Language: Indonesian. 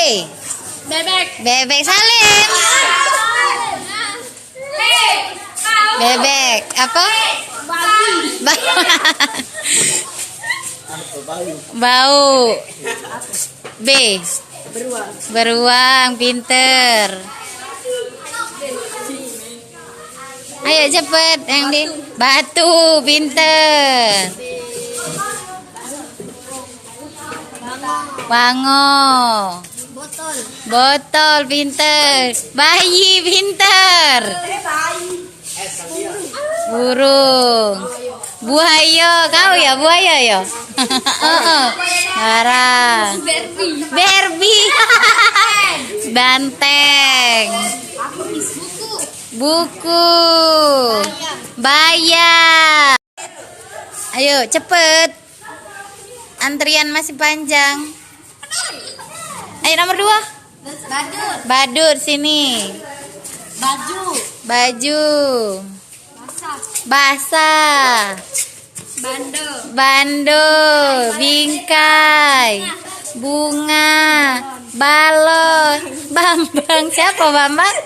Bebek. Bebek Salim. Bebek apa? Bau. B. Beruang. Pinter. Ayo cepet yang di batu. Pinter. Bango. Botol. Pinter. Bayi. Pinter. Burung. Buaya. Kau ya buaya ya. Marah. Barbie. Banteng. Buku. Bayam. Ayo cepet. Antrian masih panjang. Ayo nomor 2. Badut sini. Baju. Basah. Bando. Bingkai. Bunga. Balon. Bambang. Siapa Bambang?